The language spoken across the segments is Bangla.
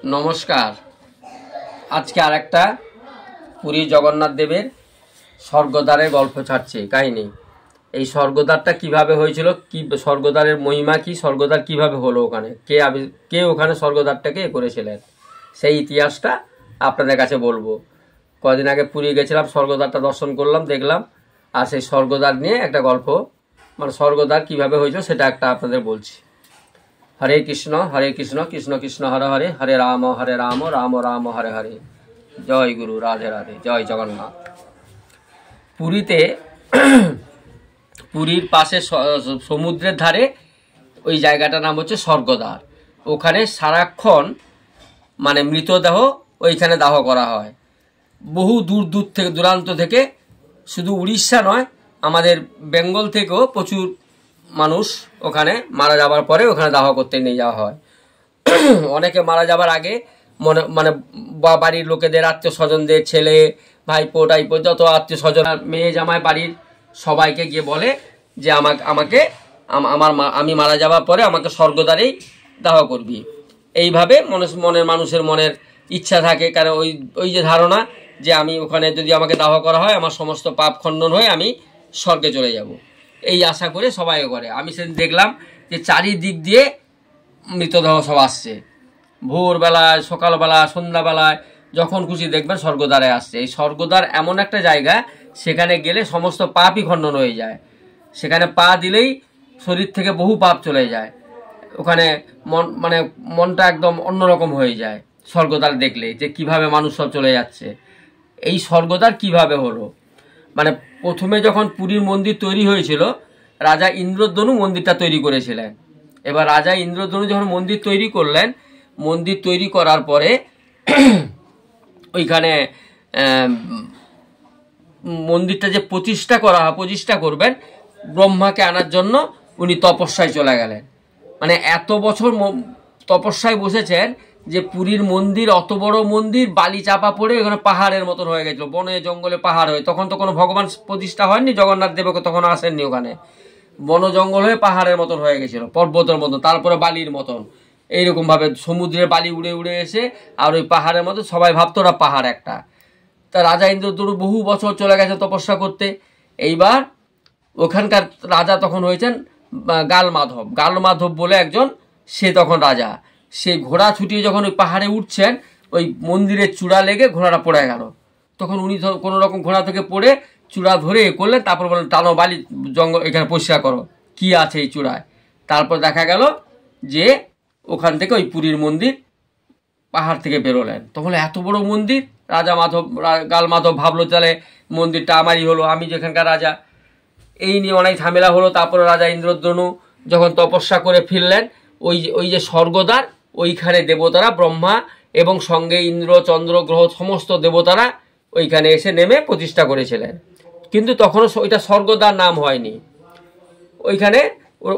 नमस्कार। आज के आरेकटा पुरी जगन्नाथ देवेर स्वर्गद्वारेर गल्प छाड़छि काहिनी। এই স্বর্গদ্বারটা কিভাবে হয়েছিল, কি স্বর্গদ্বারের মহিমা কি, স্বর্গদ্বার কিভাবে হলো, ওখানে কে ওখানে স্বর্গদ্বারটাকে করেছিলেন, সেই ইতিহাসটা আপনাদের কাছে বলবো। কদিন আগে পুরী গেছিলাম, স্বর্গদ্বারটা দর্শন করলাম, দেখলাম, আর সেই স্বর্গদ্বার নিয়ে একটা গল্প, মানে স্বর্গদ্বার কিভাবে হয়েছিল সেটা একটা আপনাদের বলছি। हरे कृष्ण कृष्ण कृष्ण हरे हरे, हरे राम राम राम हरे हरे। जय गुरु, राधे राधे, जय जगन्नाथ। पुरीते पुरीर पाशे समुद्रेर धारे ओई जायगाटार नाम होच्छे स्वर्गद्वार। ओखाने साराक्षण माने मृतदेह ओइखाने दाह करा हय। बहु दूर दूर थेके दूरान्त थेके, शुधु उड़ीसा नय, आमादेर बेंगल थेकेओ प्रचुर मानुष ओखाने मारा जाबार परे ओखाने दाह करते निये जाওয়া হয়। अनेके मारा जाबार आगे मने माने बाड़ीर लोकेदेर आत्मीय स्वजनदेर छेले भाईपो टाइपो जत आत्मीय स्वजन मेये जामाई बाड़ीर सबाइके गिये बोले जे आमाके आमी मारा जाबार परे आमाके स्वर्गद्वारेई दाह करबि। এইভাবে মনের মানুষের মনের ইচ্ছা থাকে, কারণ ওই যে ধারণা যে আমি ওখানে যদি আমাকে দাহ করা হয় আমার সমস্ত পাপ খণ্ডন হয়ে আমি স্বর্গে চলে যাব, এই আশা করে সবাই করে। আমি সেদিন দেখলাম যে চারিদিক দিয়ে মৃতদেহ সব আসছে, ভোরবেলায়, সকালবেলা, সন্ধ্যাবেলায়, যখন খুশি দেখবেন স্বর্গদ্বারে আসছে। এই স্বর্গদ্বার এমন একটা জায়গা, সেখানে গেলে সমস্ত পাপই খণ্ডন হয়ে যায়। সেখানে পা দিলেই শরীর থেকে বহু পাপ চলে যায়। ওখানে মানে মনটা একদম অন্যরকম হয়ে যায় স্বর্গদ্বার দেখলে, যে কিভাবে মানুষ সব চলে যাচ্ছে। এই স্বর্গদ্বার কিভাবে হলো, মানে প্রথমে যখন পুরীর মন্দির তৈরি হয়েছিল, রাজা ইন্দ্রদ্যনু মন্দিরটা তৈরি করেছিলেন। এবার রাজা ইন্দ্রদ্যনু যখন মন্দির তৈরি করলেন, মন্দির তৈরি করার পরে ওইখানে মন্দিরটা যে প্রতিষ্ঠা করবেন, ব্রহ্মাকে আনার জন্য উনি তপস্যায় চলে গেলেন। মানে এত বছর তপস্যায় বসেছেন যে পুরীর মন্দির, অত বড় মন্দির, বালি চাপা পড়ে এখানে পাহাড়ের মতন হয়ে গেছিল, বনে জঙ্গলে পাহাড় হয়ে। তখন তো কোনো ভগবান প্রতিষ্ঠা হয়নি, জগন্নাথ দেবকে তখন আসেননি। ওখানে বন জঙ্গল হয়ে পাহাড়ের মতন হয়ে গেছিল, পর্বতের মতন, তারপরে বালির মতন, এইরকম ভাবে সমুদ্রের বালি উড়ে উড়ে এসে আর ওই পাহাড়ের মতো সবাই ভাবতো ওরা পাহাড় একটা। তা রাজা ইন্দ্রদ্যুম্ন বহু বছর চলে গেছে তপস্যা করতে। এইবার ওখানকার রাজা তখন হয়েছেন গালমাধব বলে একজন, সে তখন রাজা। সে ঘোড়া ছুটিয়ে যখন ওই পাহাড়ে উঠছেন, ওই মন্দিরের চূড়া লেগে ঘোড়াটা পড়ে গেল। তখন উনি কোনো রকম ঘোড়া থেকে পড়ে চূড়া ধরে করলেন, তারপর বললেন টানো বালি জঙ্গল এখানে পরিষ্কার করো, কি আছে এই চূড়ায়। তারপর দেখা গেল যে ওখান থেকে ওই পুরীর মন্দির পাহাড় থেকে বেরোলেন। তখন এত বড় মন্দির, গালমাধব ভাবলো তাহলে মন্দিরটা আমারই হলো, আমি যেখানকার রাজা। এই নিয়ে অনেক ঝামেলা হলো। তারপরে রাজা ইন্দ্রদ্যনু যখন তপস্যা করে ফিরলেন, ওই যে স্বর্গদ্বার, ওইখানে দেবতারা, ব্রহ্মা এবং সঙ্গে ইন্দ্র, চন্দ্র, গ্রহ, সমস্ত দেবতারা ওইখানে এসে নেমে প্রতিষ্ঠা করেছিলেন। কিন্তু তখনও ওইটা স্বর্গদ্বার নাম হয়নি। ওইখানে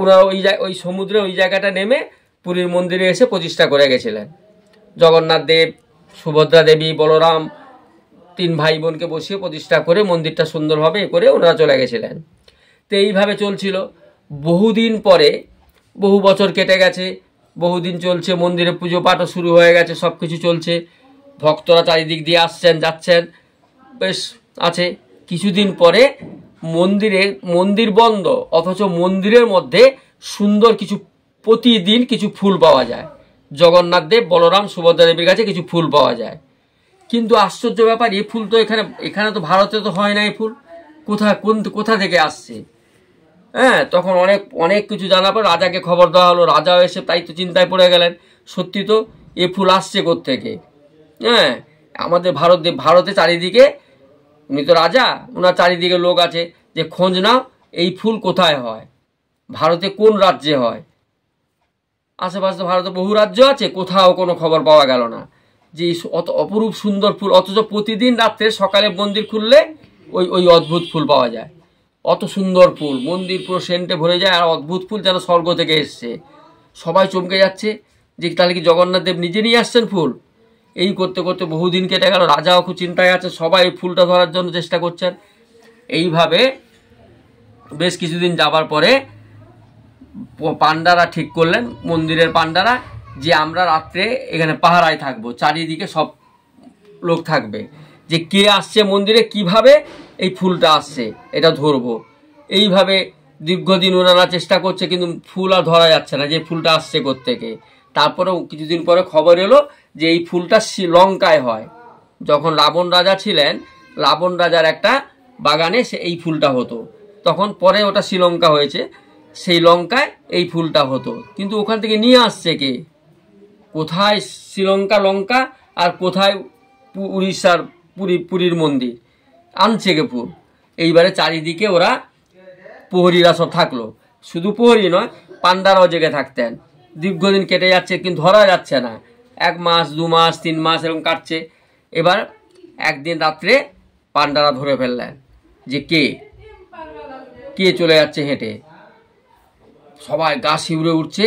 ওরা ওই সমুদ্রে ওই জায়গাটা নেমে পুরীর মন্দিরে এসে প্রতিষ্ঠা করে গেছিলেন। জগন্নাথ দেব, সুভদ্রা দেবী, বলরাম, 3 ভাই বোনকে বসিয়ে প্রতিষ্ঠা করে মন্দিরটা সুন্দরভাবে করে ওনারা চলে গেছিলেন। তো এইভাবে চলছিল। বহুদিন পরে, বহু বছর কেটে গেছে, বহুদিন চলছে, মন্দিরে পুজো পাঠও শুরু হয়ে গেছে, সব কিছু চলছে, ভক্তরা চারিদিক দিয়ে আসছেন যাচ্ছেন, বেশ আছে। কিছুদিন পরে মন্দির বন্ধ, অথচ মন্দিরের মধ্যে সুন্দর কিছু প্রতিদিন কিছু ফুল পাওয়া যায়। জগন্নাথ দেব, বলরাম, সুভদ্রা দেবীর কাছে কিছু ফুল পাওয়া যায়। কিন্তু আশ্চর্য ব্যাপার, এই ফুল তো এখানে তো ভারতে তো হয় না। এই ফুল কোথা থেকে আসছে? হ্যাঁ, তখন অনেক কিছু জানার পর রাজাকে খবর দেওয়া হলো। রাজাও এসে তাই তো চিন্তায় পড়ে গেলেন, সত্যি তো এ ফুল আসছে কোত্থেকে। হ্যাঁ, আমাদের ভারতে চারিদিকে, উনি তো রাজা, ওনার চারিদিকে লোক আছে, যে খোঁজ নাও এই ফুল কোথায় হয়, ভারতে কোন রাজ্যে হয়। আশেপাশে তো ভারতে বহু রাজ্য আছে, কোথাও কোনো খবর পাওয়া গেল না যে অত অপরূপ সুন্দর ফুল। অথচ প্রতিদিন রাত্রে সকালে মন্দির খুললে ওই অদ্ভুত ফুল পাওয়া যায়। অত সুন্দর ফুল, মন্দির পুরো সেন্টে ভরে যায়, আর অদ্ভুত ফুল যেন স্বর্গ থেকে এসছে। সবাই চমকে যাচ্ছে যে তাহলে কি জগন্নাথ দেব নিজে নিয়ে আসছেন ফুল। এই করতে করতে বহুদিন কেটে গেল, রাজাও খুব চিন্তায় আছে, সবাই ফুলটা ধরার জন্য চেষ্টা করছেন। এইভাবে বেশ কিছুদিন যাবার পরে পান্ডারা ঠিক করলেন, মন্দিরের পান্ডারা, যে আমরা রাত্রে এখানে পাহারায় থাকবো, চারিদিকে সব লোক থাকবে, যে কে আসছে মন্দিরে, কিভাবে এই ফুলটা আসছে এটা ধরবো। এইভাবে দীর্ঘদিন ওনারা চেষ্টা করছে, কিন্তু ফুল আর ধরা যাচ্ছে না যে ফুলটা আসছে কোত্থেকে। তারপরেও কিছুদিন পরে খবর এলো যে এই ফুলটা শ্রীলঙ্কায় হয়। যখন রাবণ রাজা ছিলেন, রাবণ রাজার একটা বাগানে সে এই ফুলটা হতো, তখন পরে ওটা শ্রীলঙ্কা হয়েছে, সেই লঙ্কায় এই ফুলটা হতো। কিন্তু ওখান থেকে নিয়ে আসছে কে? কোথায় শ্রীলঙ্কা লঙ্কা আর কোথায় উড়িষ্যার পুরীর মন্দির, আনছে কে ফুল? এইবারে চারিদিকে ওরা প্রহরীরা সব থাকলো, শুধু প্রহরী নয়, পান্ডারাও জেগে থাকতেন। দীর্ঘদিন কেটে যাচ্ছে কিন্তু ধরা যাচ্ছে না, 1 মাস 2 মাস 3 মাস এরকম কাটছে। এবার একদিন রাত্রে পান্ডারা ধরে ফেললেন যে কে চলে যাচ্ছে হেঁটে। সবাই গা শিউরে উঠছে।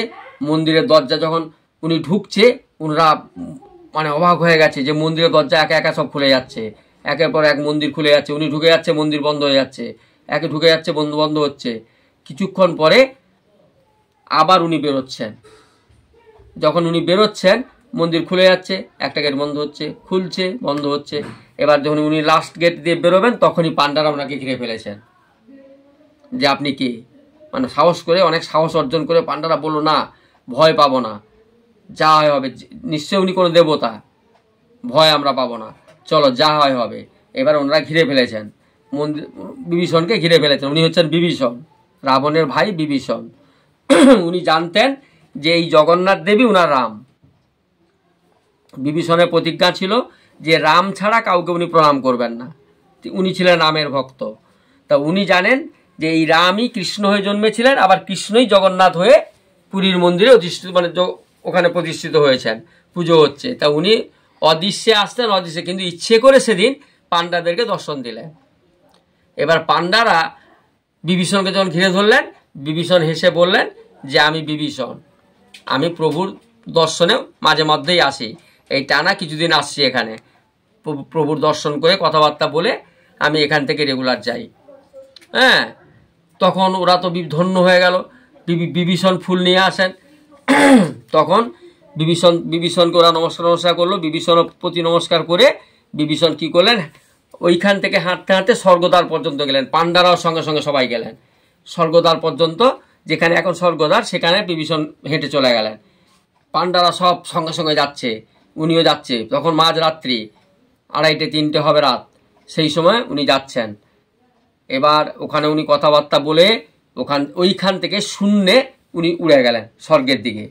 মন্দিরের দরজা যখন উনি ঢুকছে, ওনারা মানে অবাক হয়ে গেছে যে মন্দিরের দরজা একা একা সব খুলে যাচ্ছে, একের পর এক মন্দির খুলে যাচ্ছে। উনি ঢুকে যাচ্ছে, মন্দির বন্ধ হয়ে যাচ্ছে, একে ঢুকে যাচ্ছে, বন্ধ হচ্ছে। কিছুক্ষণ পরে আবার উনি বেরোচ্ছেন। যখন উনি বেরোচ্ছেন, মন্দির খুলে যাচ্ছে, একটা গেট বন্ধ হচ্ছে, খুলছে, বন্ধ হচ্ছে। এবার যখন উনি লাস্ট গেট দিয়ে বেরোবেন, তখনই পান্ডারা ওনাকে ঘিরে ফেলেছেন যে আপনি কে? মানে সাহস করে, অনেক সাহস অর্জন করে পান্ডারা বলল, না ভয় পাবো না, যা হয় হবে, নিশ্চয়ই উনি কোনো দেবতা, ভয় আমরা পাবো না, চলো যা হয় হবে। এবার ওনারা ঘিরে ফেলেছেন মন্দির, বিভীষণকে ঘিরে ফেলেছেন। উনি হচ্ছেন বিভীষণ, রাবণের ভাই বিভীষণ। উনি জানতেন যে এই জগন্নাথ দেবী উনার রাম। বিভীষণের প্রতিজ্ঞা ছিল যে রাম ছাড়া কাউকে উনি প্রণাম করবেন না, উনি ছিলেন রামের ভক্ত। তা উনি জানেন যে এই রামই কৃষ্ণ হয়ে জন্মেছিলেন, আবার কৃষ্ণই জগন্নাথ হয়ে পুরীর মন্দিরে অধিষ্ঠিত, মানে ওখানে প্রতিষ্ঠিত হয়েছেন, পুজো হচ্ছে। তা উনি অদৃশ্যে আসতেন, অদৃশ্যে, কিন্তু ইচ্ছে করে সেদিন পান্ডাদেরকে দর্শন দিলেন। এবার পান্ডারা বিভীষণকে যখন ঘিরে ধরলেন, বিভীষণ হেসে বললেন যে আমি বিভীষণ, আমি প্রভুর দর্শনেও মাঝে মধ্যেই আসি, এই টানা কিছুদিন আসছি এখানে, প্রভুর দর্শন করে কথাবার্তা বলে আমি এখান থেকে রেগুলার যাই। হ্যাঁ, তখন ওরা তো ধন্য হয়ে গেল। বিভীষণ ফুল নিয়ে আসেন। তখন বিভীষণকে ওরা নমস্কার করলো। বিভীষণের প্রতি নমস্কার করে বিভীষণ কি করলেন, ওইখান থেকে হাঁটতে হাঁটতে স্বর্গদ্বার পর্যন্ত গেলেন। পান্ডারাও সঙ্গে সঙ্গে সবাই গেলেন স্বর্গদ্বার পর্যন্ত, যেখানে এখন স্বর্গদ্বার, সেখানে বিভীষণ হেঁটে চলে গেলেন। পান্ডারা সব সঙ্গে সঙ্গে যাচ্ছে, উনিও যাচ্ছে। তখন মাঝরাত্রি, 2:30-3টে হবে রাত, সেই সময় উনি যাচ্ছেন। এবার ওখানে উনি কথাবার্তা বলে ওইখান থেকে শূন্যে উনি উড়ে গেলেন স্বর্গের দিকে।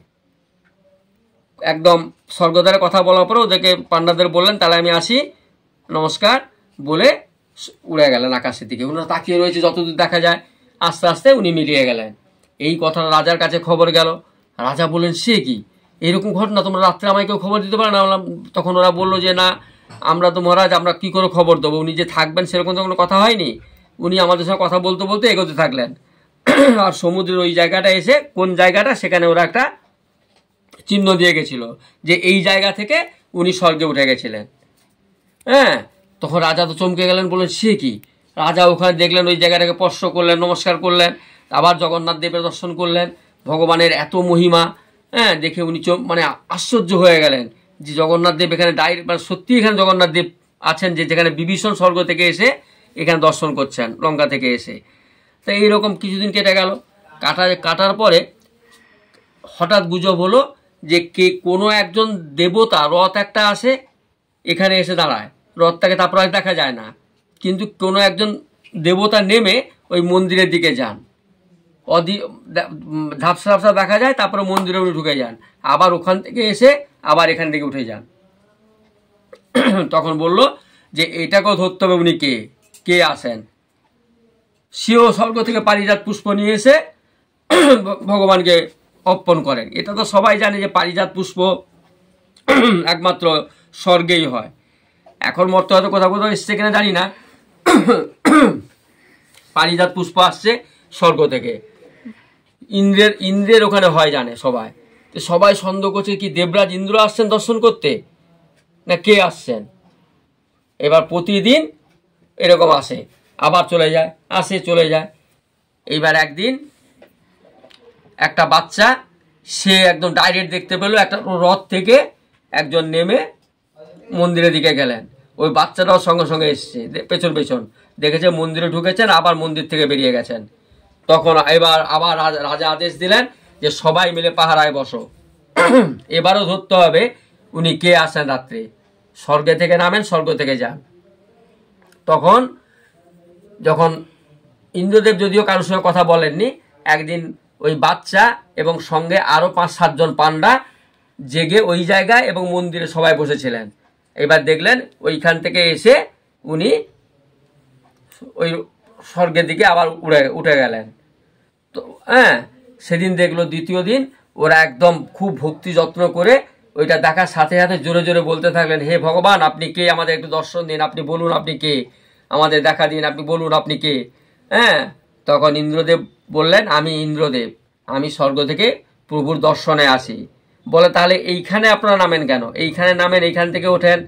একদম স্বর্গদ্বারে কথা বলার পরে ওদেরকে, পান্ডাদের বললেন তাহলে আমি আসি, নমস্কার বলে উড়ে গেলেন আকাশের দিকে। ওনারা তাকিয়ে রয়েছে যতদূর দেখা যায়। আস্তে আস্তে উনি মিলিয়ে গেলেন। এই কথা রাজার কাছে খবর গেল। রাজা বললেন, সে কি এরকম ঘটনা, তোমরা রাত্রে আমায় কেউ খবর দিতে পারে না? তখন ওরা বললো যে না, আমরা তো মহারাজ, আমরা কি করে খবর দেবো, উনি যে থাকবেন সেরকম তো কোনো কথা হয়নি। উনি আমাদের সঙ্গে কথা বলতে বলতে এগোতে থাকলেন। আর সমুদ্রের ওই জায়গাটা এসে, কোন জায়গাটা, সেখানে ওরা একটা চিহ্ন দিয়ে গেছিল যে এই জায়গা থেকে উনি স্বর্গে উঠে গেছিলেন। হ্যাঁ, তখন রাজা তো চমকে গেলেন, বললেন সে কি? রাজা ওখানে দেখলেন, ওই জায়গাটাকে স্পর্শ করলেন, নমস্কার করলেন, আবার জগন্নাথ দেবের দর্শন করলেন। ভগবানের এত মহিমা, হ্যাঁ, দেখে উনি মানে আশ্চর্য হয়ে গেলেন যে জগন্নাথ দেব এখানে ডাইরেক্ট, মানে সত্যি এখানে জগন্নাথ দেব আছেন, যে যেখানে বিভীষণ স্বর্গ থেকে এসে এখানে দর্শন করছেন, লঙ্কা থেকে এসে। তো এইরকম কিছুদিন কেটে গেল। কাটার পরে হঠাৎ গুজব হলো যে কোনো একজন দেবতা, রথ একটা আসে, এখানে এসে দাঁড়ায়। রথটাকে তারপর আর দেখা যায় না, কিন্তু কোনো একজন দেবতা নেমে ওই মন্দিরের দিকে যান, ঝাপসা ঝাপসা দেখা যায়, তারপরে মন্দিরে উনি ঢুকে যান, আবার ওখান থেকে এসে আবার এখান থেকে উঠে যান। তখন বলল যে এটাকেও ধরতে হবে, উনি কে আসেন। সেও স্বর্গ থেকে পারিজাত পুষ্প নিয়ে এসে ভগবানকে অর্পণ করেন। এটা তো সবাই জানে যে পারিজাত পুষ্প একমাত্র স্বর্গেই হয়। এখন মর্তে হয়তো কোথাও কোথাও এসছে কিনা জানি না, পারিজাত পুষ্প আসছে স্বর্গ থেকে, ইন্দ্রের ওখানে হয় জানে সবাই। তো সবাই সন্দেহ করছে কি দেবরাজ ইন্দ্র আসছেন দর্শন করতে, না কে আসছেন। এবার প্রতিদিন এরকম আসে, আবার চলে যায়, আসে চলে যায়। এইবার একদিন একটা বাচ্চা সে একদম ডাইরেক্ট দেখতে পেলো একটা রথ থেকে একজন নেমে মন্দিরের দিকে গেলেন। ওই বাচ্চাটাও সঙ্গে সঙ্গে এসছে পেছন পেছন, দেখেছে মন্দিরে ঢুকেছেন, আবার মন্দির থেকে বেরিয়ে গেছেন। তখন আবার রাজা আদেশ দিলেন যে সবাই মিলে পাহারায় বসো, এবারও ধরতে হবে উনি কে আসেন রাত্রে, স্বর্গে থেকে নামেন, স্বর্গ থেকে যান। তখন যখন ইন্দ্রদেব যদিও কারোর সঙ্গে কথা বলেননি, একদিন ওই বাচ্চা এবং সঙ্গে আরও 5-7 জন পান্ডা জেগে ওই জায়গায় এবং মন্দিরে সবাই বসেছিলেন। এবার দেখলেন ওইখান থেকে এসে উনি ওই স্বর্গের দিকে আবার উঠে গেলেন। তো সেদিন দেখলো দ্বিতীয় দিন ওরা একদম খুব ভক্তি যত্ন করে ওইটা দেখার সাথে সাথে জোরে জোরে বলতে থাকলেন, হে ভগবান আপনি কে, আমাদের একটু দর্শন দিন, আপনি বলুন আপনি কে, আমাদের দেখা দিন, আপনি বলুন আপনি কে। তখন ইন্দ্রদেব বললেন, আমি ইন্দ্রদেব, আমি স্বর্গ থেকে প্রভুর দর্শনে আসি। বলে তাহলে এইখানে আপনারা নামেন কেন, এইখানে নামেন, এইখান থেকে ওঠেন,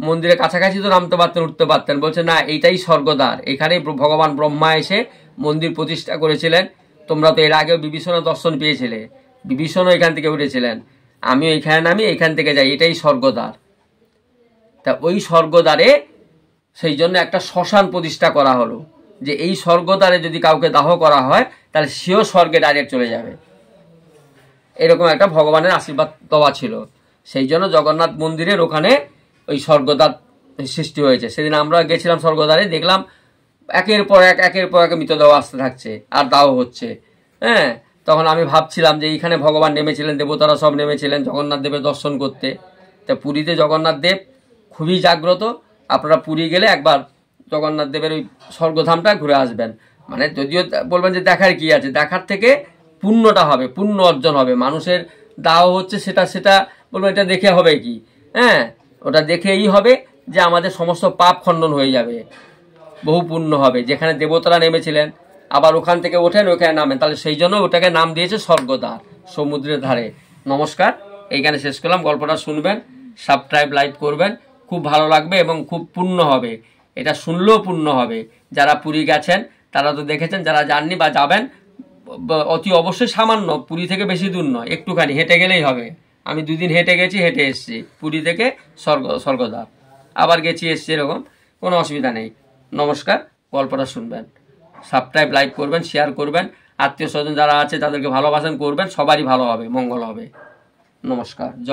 মন্দিরের কাছাকাছি তো নামতে পারতেন, উঠতে পারতেন। বলছে না, এইটাই স্বর্গদ্বার, এখানেই ভগবান ব্রহ্মা এসে মন্দির প্রতিষ্ঠা করেছিলেন। তোমরা তো এর আগেও বিভীষণের দর্শন পেয়েছিলে, বিভীষণও এখান থেকে উঠেছিলেন, আমিও এখানে নামি, এখান থেকে যাই, এটাই স্বর্গদ্বার। তা ওই স্বর্গদ্বারে সেই জন্য একটা শ্মশান প্রতিষ্ঠা করা হলো, যে এই স্বর্গদ্বারে যদি কাউকে দাহ করা হয় তাহলে সেও স্বর্গে ডাইরেক্ট চলে যাবে। এরকম একটা ভগবানের আশীর্বাদ দেওয়া ছিল। সেই জন্য জগন্নাথ মন্দিরের ওখানে ওই স্বর্গদ্বার সৃষ্টি হয়েছে। সেদিন আমরা গেছিলাম স্বর্গদ্বারে, দেখলাম একের পর এক মৃতদেহ আসতে থাকছে আর দাহ হচ্ছে। তখন আমি ভাবছিলাম যে এইখানে ভগবান নেমেছিলেন, দেবতারা সব নেমেছিলেন জগন্নাথ দেবের দর্শন করতে। তা পুরীতে জগন্নাথ দেব খুবই জাগ্রত, আপনারা পুরী গেলে একবার জগন্নাথ দেবের ওই স্বর্গধামটা ঘুরে আসবেন। মানে যদিও বলবেন যে দেখার কি আছে, দেখার থেকে পুণ্যটা হবে, পুণ্য অর্জন হবে। মানুষের দাহ হচ্ছে সেটা বলবো এটা দেখে হবে কি, ওটা দেখেই হবে যে আমাদের সমস্ত পাপ খণ্ডন হয়ে যাবে, বহু পুণ্য হবে। যেখানে দেবতারা নেমেছিলেন আবার ওখান থেকে ওঠেন, ওখানে নামেন, তাহলে সেই জন্য ওটাকে নাম দিয়েছে স্বর্গদ্বার, সমুদ্রের ধারে। নমস্কার, এইখানে শেষ করলাম। গল্পটা শুনবেন, সাবস্ক্রাইব, লাইক করবেন, খুব ভালো লাগবে এবং খুব পুণ্য হবে। এটা শুনলেও পুণ্য হবে। যারা পুরী গেছেন তারা তো দেখেছেন, যারা যাননি বা যাবেন অতি অবশ্যই সামান্য, পুরী থেকে বেশি দূর নয়, একটুখানি হেঁটে গেলেই হবে। আমি 2 দিন হেঁটে গেছি, হেঁটে এসেছি পুরী থেকে স্বর্গদ্বার, আবার গেছি এসছি, এরকম কোনো অসুবিধা নেই। নমস্কার, গল্পটা শুনবেন, সাবস্ক্রাইব, লাইক করবেন, শেয়ার করবেন, আত্মীয় স্বজন যারা আছে তাদেরকে ভালোবাসেন করবেন, সবারই ভালো হবে, মঙ্গল হবে। নমস্কার, জয়।